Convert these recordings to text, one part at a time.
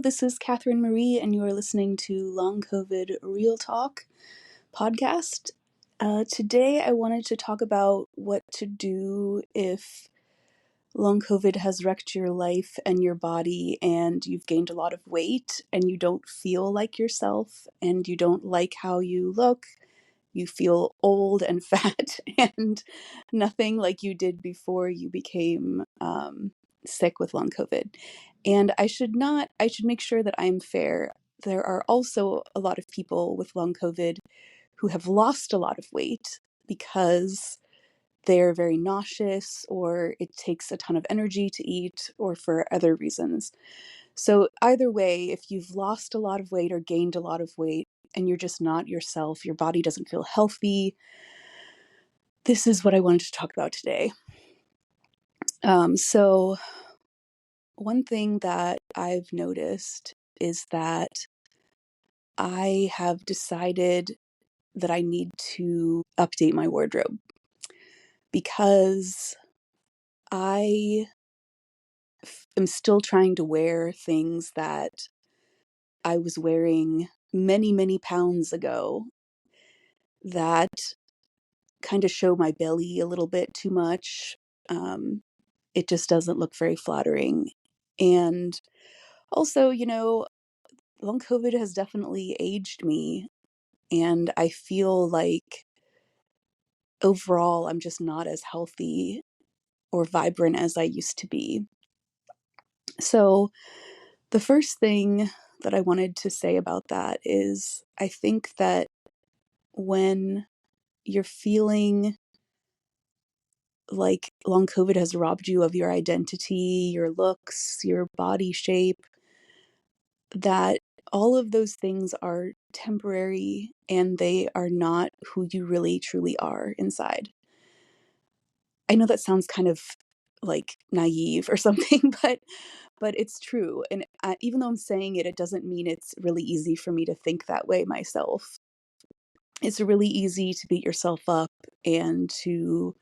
this is Catherine Marie, and you are listening to Long COVID Real Talk podcast. Today, I wanted to talk about what to do if long COVID has wrecked your life and your body, and you've gained a lot of weight, and you don't feel like yourself, and you don't like how you look. You feel old and fat and nothing like you did before you became sick with long COVID. And I should make sure that I'm fair. There are also a lot of people with long COVID who have lost a lot of weight because they're very nauseous, or it takes a ton of energy to eat, or for other reasons. So either way, if you've lost a lot of weight or gained a lot of weight and you're just not yourself, your body doesn't feel healthy, this is what I wanted to talk about today. So one thing that I've noticed is that I have decided that I need to update my wardrobe because I am still trying to wear things that I was wearing many, many pounds ago that kind of show my belly a little bit too much. It just doesn't look very flattering. And also, long COVID has definitely aged me. And I feel like overall, I'm just not as healthy or vibrant as I used to be. So, the first thing that I wanted to say about that is I think that when you're feeling like long COVID has robbed you of your identity, your looks, your body shape, that all of those things are temporary and they are not who you really truly are inside. I know that sounds kind of like naive or something, but it's true. And even though I'm saying it, it doesn't mean it's really easy for me to think that way myself. It's really easy to beat yourself up and to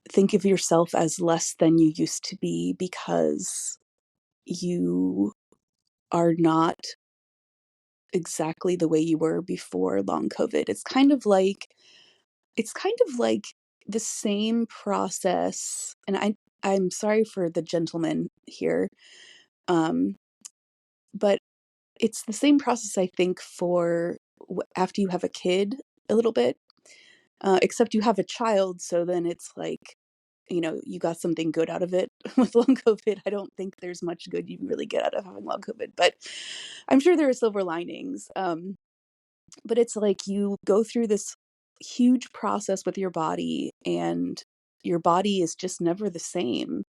think of yourself as less than you used to be because you are not exactly the way you were before long COVID. It's kind of like the same process, and I'm sorry for the gentleman here, um, but it's the same process I think for after you have a kid a little bit, except you have a child, so then it's like, you got something good out of it with long COVID. I don't think there's much good you really get out of having long COVID, but I'm sure there are silver linings. But it's like you go through this huge process with your body, and your body is just never the same.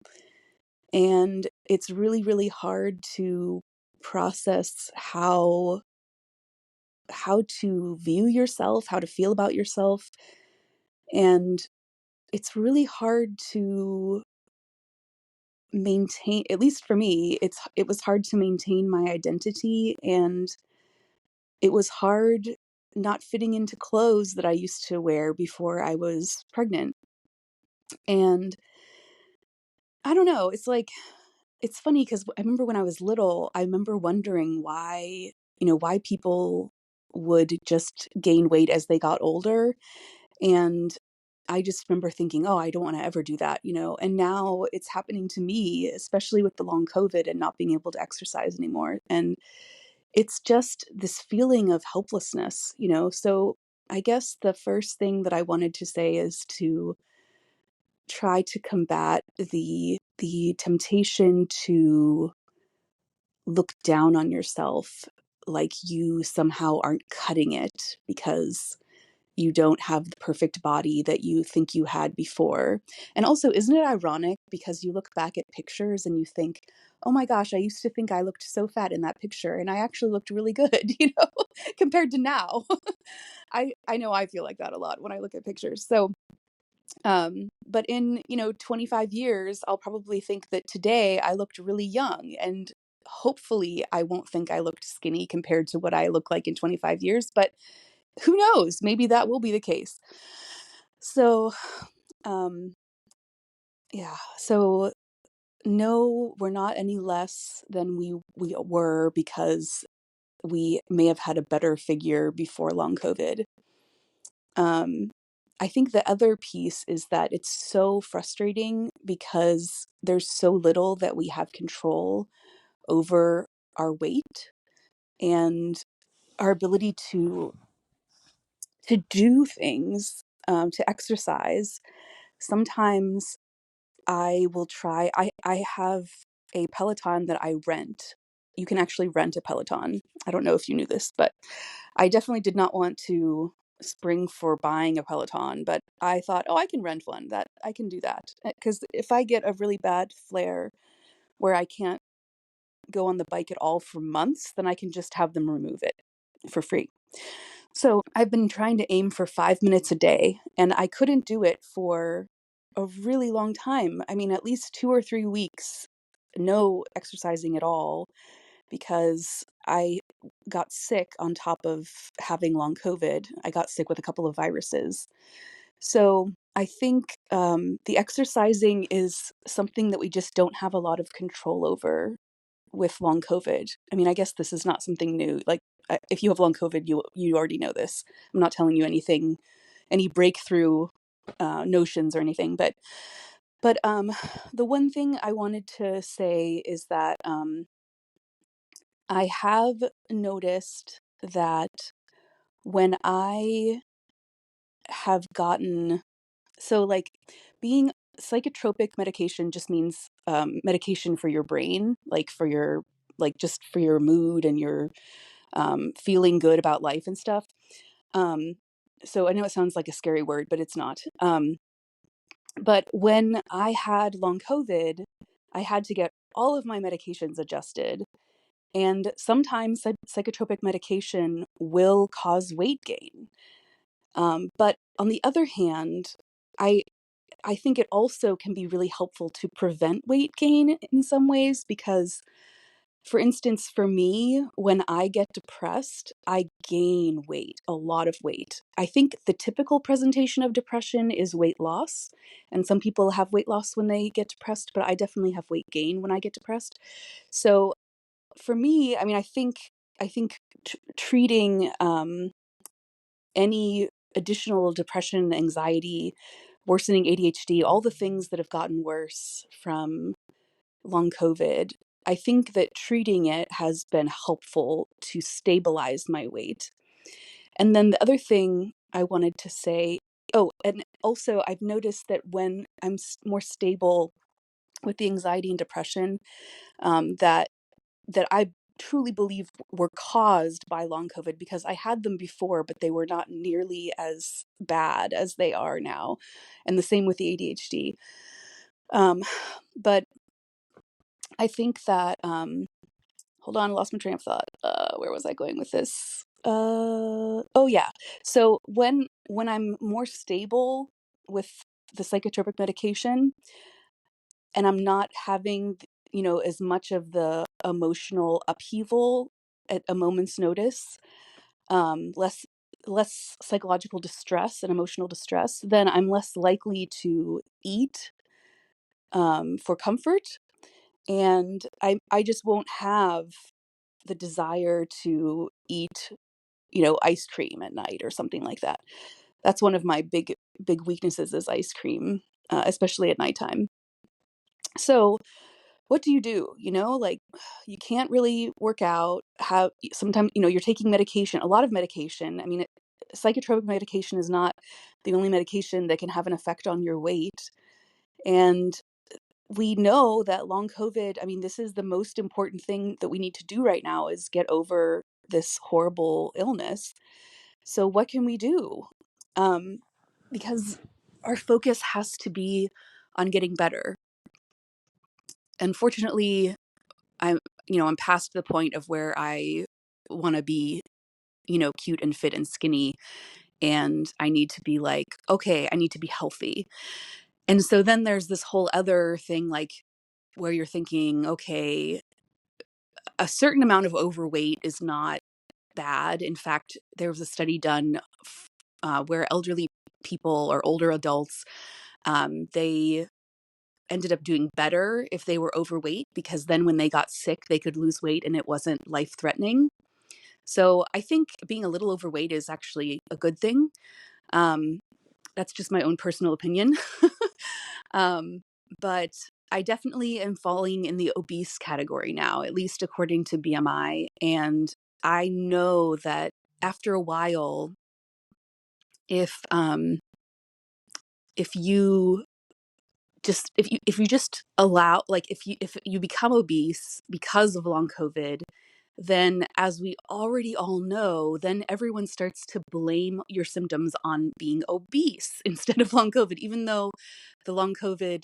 And it's really, really hard to process how to view yourself, how to feel about yourself. And it's really hard to maintain, at least for me, it was hard to maintain my identity, and it was hard not fitting into clothes that I used to wear before I was pregnant. And I don't know, it's funny because I remember when I was little, I remember wondering why people would just gain weight as they got older. And I just remember thinking, oh, I don't want to ever do that. And now it's happening to me, especially with the long COVID and not being able to exercise anymore. And it's just this feeling of helplessness. So I guess the first thing that I wanted to say is to try to combat the temptation to look down on yourself like you somehow aren't cutting it because you don't have the perfect body that you think you had before. And also, isn't it ironic because you look back at pictures and you think, oh my gosh, I used to think I looked so fat in that picture and I actually looked really good, compared to now. I know I feel like that a lot when I look at pictures. So but in 25 years, I'll probably think that today I looked really young, and hopefully I won't think I looked skinny compared to what I look like in 25 years, but who knows? Maybe that will be the case. So, yeah. So no, we're not any less than we were because we may have had a better figure before long COVID. Um, I think the other piece is that it's so frustrating because there's so little that we have control over our weight and our ability to do things, to exercise. Sometimes I will try. I have a Peloton that I rent. You can actually rent a Peloton. I don't know if you knew this, but I definitely did not want to spring for buying a Peloton, but I thought, oh, I can rent one. That I can do that. Because if I get a really bad flare where I can't go on the bike at all for months, then I can just have them remove it for free. So I've been trying to aim for 5 minutes a day, and I couldn't do it for a really long time. I mean, at least 2 or 3 weeks, no exercising at all, because I got sick on top of having long COVID. I got sick with a couple of viruses. So I think the exercising is something that we just don't have a lot of control over with long COVID. I mean, I guess this is not something new. Like, if you have long COVID, you already know this. I'm not telling you anything, any breakthrough notions or anything. But the one thing I wanted to say is that I have noticed that when I have gotten so like being psychotropic medication just means medication for your brain, like for your like just for your mood and your feeling good about life and stuff. Um, so I know it sounds like a scary word, but it's not. But when I had long COVID, I had to get all of my medications adjusted. And sometimes psychotropic medication will cause weight gain. But on the other hand, I I think it also can be really helpful to prevent weight gain in some ways because, for instance, for me, when I get depressed, I gain weight, a lot of weight. I think the typical presentation of depression is weight loss, and some people have weight loss when they get depressed, but I definitely have weight gain when I get depressed. So for me, I mean, I think treating any additional depression, anxiety, worsening ADHD, all the things that have gotten worse from long COVID, I think that treating it has been helpful to stabilize my weight. And then the other thing I wanted to say, oh, and also I've noticed that when I'm more stable with the anxiety and depression, that I truly believe were caused by long COVID because I had them before, but they were not nearly as bad as they are now. And the same with the ADHD. Um, but I think that, hold on, I lost my train of thought. Where was I going with this? Oh yeah. So when I'm more stable with the psychotropic medication and I'm not having, as much of the emotional upheaval at a moment's notice, less psychological distress and emotional distress, then I'm less likely to eat for comfort, and I just won't have the desire to eat, ice cream at night or something like that. That's one of my big weaknesses is ice cream, especially at nighttime. So what do you do? Like, you can't really work out. Have sometimes, you're taking medication, a lot of medication. I mean, psychotropic medication is not the only medication that can have an effect on your weight. And we know that long COVID, I mean, this is the most important thing that we need to do right now is get over this horrible illness. So what can we do? Um, because our focus has to be on getting better. Unfortunately, I'm, I'm past the point of where I want to be, cute and fit and skinny. And I need to be like, okay, I need to be healthy. And so then there's this whole other thing, like where you're thinking, okay, a certain amount of overweight is not bad. In fact, there was a study done where elderly people or older adults, they ended up doing better if they were overweight, because then when they got sick, they could lose weight and it wasn't life threatening. So I think being a little overweight is actually a good thing. Um, that's just my own personal opinion. um, but I definitely am falling in the obese category now, at least according to BMI. And I know that after a while, if if you if you just allow, like, if you become obese because of long COVID, then, as we already all know, then everyone starts to blame your symptoms on being obese instead of long COVID, even though the long COVID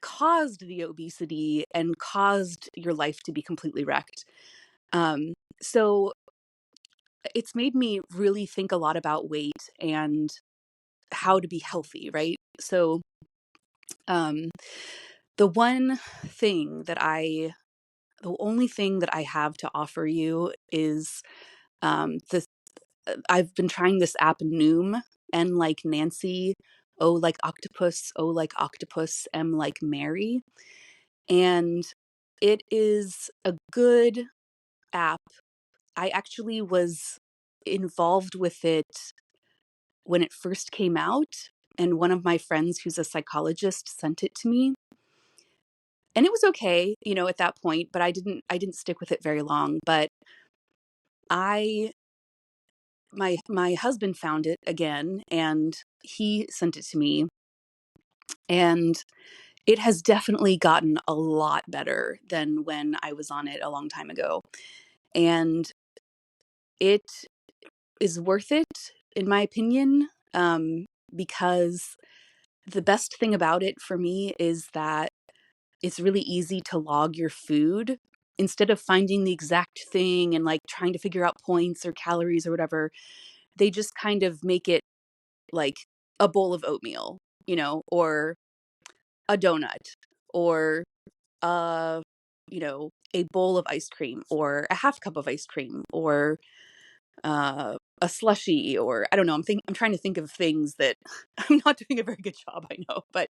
caused the obesity and caused your life to be completely wrecked. So it's made me really think a lot about weight and how to be healthy, right? So um, the one thing that I, the only thing that I have to offer you is the I've been trying this app Noom, N like Nancy, O like octopus, O like octopus, M like Mary. And it is a good app. I actually was involved with it when it first came out, and one of my friends who's a psychologist sent it to me. And it was okay, at that point, but I didn't stick with it very long. But I my husband found it again and he sent it to me, and it has definitely gotten a lot better than when I was on it a long time ago. And it is worth it, in my opinion, because the best thing about it for me is that it's really easy to log your food. Instead of finding the exact thing and like trying to figure out points or calories or whatever, they just kind of make it like a bowl of oatmeal, or a donut, or uh, a bowl of ice cream, or a half cup of ice cream, or a slushy, or I don't know. I'm trying to think of things that I'm not doing a very good job, I know, but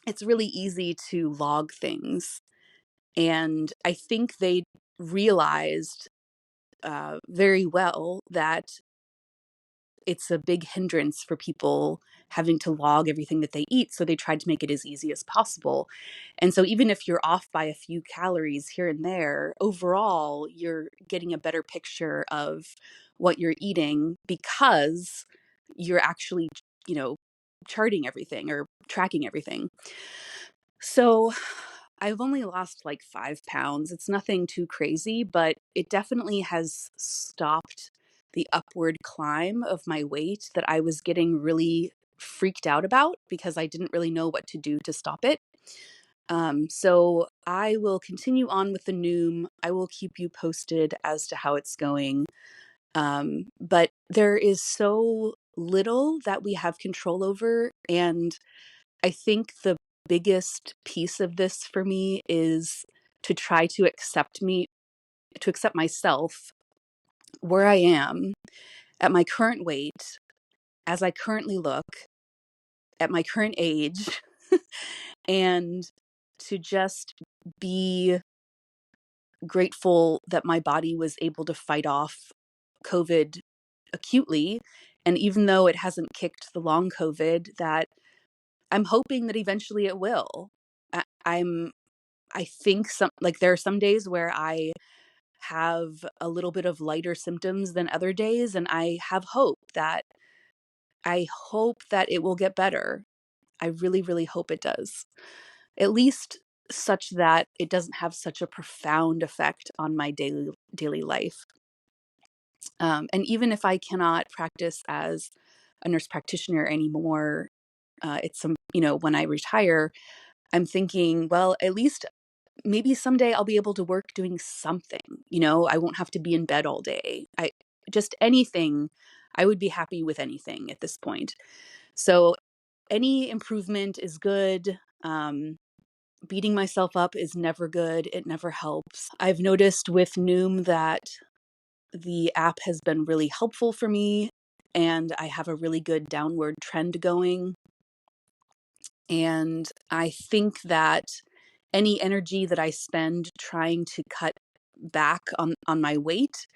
it's really easy to log things, and I think they realized very well that it's a big hindrance for people having to log everything that they eat. So they tried to make it as easy as possible. And so even if you're off by a few calories here and there, overall, you're getting a better picture of what you're eating because you're actually, you know, charting everything or tracking everything. So I've only lost like 5 pounds. It's nothing too crazy, but it definitely has stopped the upward climb of my weight that I was getting really freaked out about because I didn't really know what to do to stop it. So I will continue on with the Noom. I will keep you posted as to how it's going. But there is so little that we have control over. And I think the biggest piece of this for me is to try to accept myself where I am at my current weight, as I currently look, at my current age, and to just be grateful that my body was able to fight off COVID acutely. And even though it hasn't kicked the long COVID, that I'm hoping that eventually it will. I, I'm I think there are some days where I have a little bit of lighter symptoms than other days, and I hope that it will get better. I really, really hope it does. At least such that it doesn't have such a profound effect on my daily life. And even if I cannot practice as a nurse practitioner anymore, when I retire, I'm thinking, well, at least maybe someday I'll be able to work doing something. I won't have to be in bed all day. Just anything. I would be happy with anything at this point. So any improvement is good. Beating myself up is never good. It never helps. I've noticed with Noom that the app has been really helpful for me, and I have a really good downward trend going. And I think that any energy that I spend trying to cut back on my weight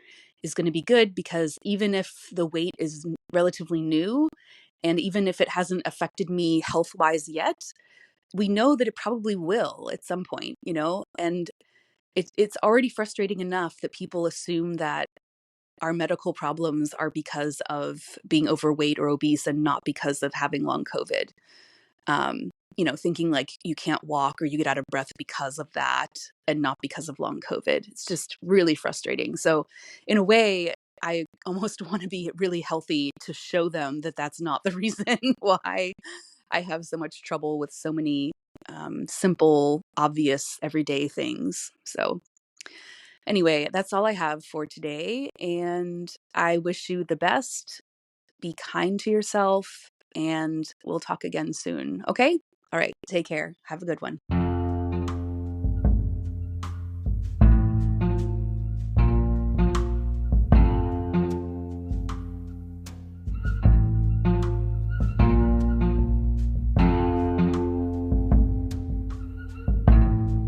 is going to be good, because even if the weight is relatively new and even if it hasn't affected me health wise yet, we know that it probably will at some point, and it's already frustrating enough that people assume that our medical problems are because of being overweight or obese and not because of having long COVID. Thinking like you can't walk or you get out of breath because of that and not because of long COVID. It's just really frustrating. So, in a way, I almost want to be really healthy to show them that that's not the reason why I have so much trouble with so many simple, obvious, everyday things. So, anyway, that's all I have for today. And I wish you the best. Be kind to yourself, and we'll talk again soon. Okay? All right. Take care. Have a good one.